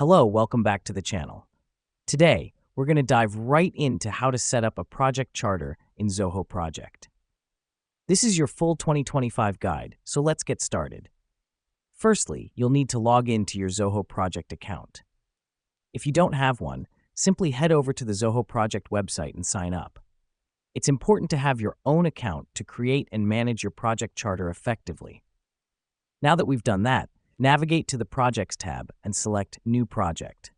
Hello, welcome back to the channel. Today, we're going to dive right into how to set up a project charter in Zoho Project. This is your full 2025 guide, so let's get started. Firstly, you'll need to log into your Zoho Project account. If you don't have one, simply head over to the Zoho Project website and sign up. It's important to have your own account to create and manage your project charter effectively. Now that we've done that, navigate to the Projects tab and select New Project.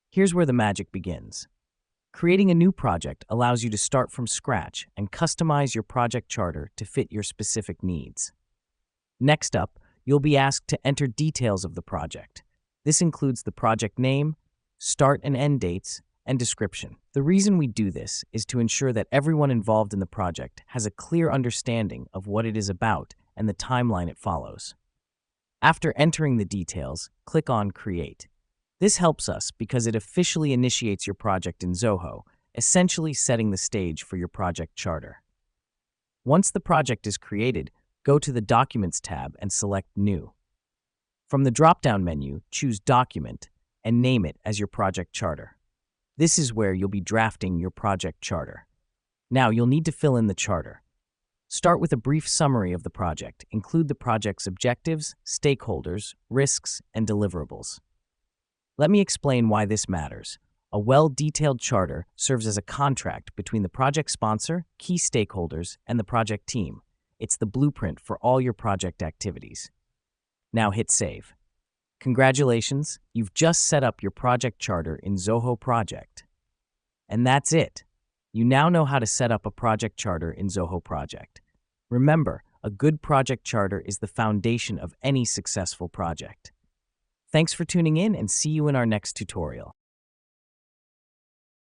Here's where the magic begins. Creating a new project allows you to start from scratch and customize your project charter to fit your specific needs. Next up, you'll be asked to enter details of the project. This includes the project name, start and end dates, and description. The reason we do this is to ensure that everyone involved in the project has a clear understanding of what it is about and the timeline it follows. After entering the details, click on Create. This helps us because it officially initiates your project in Zoho, essentially setting the stage for your project charter. Once the project is created, go to the Documents tab and select New. From the drop-down menu, choose Document and name it as your project charter. This is where you'll be drafting your project charter. Now you'll need to fill in the charter. Start with a brief summary of the project. Include the project's objectives, stakeholders, risks, and deliverables. Let me explain why this matters. A well-detailed charter serves as a contract between the project sponsor, key stakeholders, and the project team. It's the blueprint for all your project activities. Now hit Save. Congratulations, you've just set up your project charter in Zoho Project. And that's it. You now know how to set up a project charter in Zoho Project. Remember, a good project charter is the foundation of any successful project. Thanks for tuning in and see you in our next tutorial.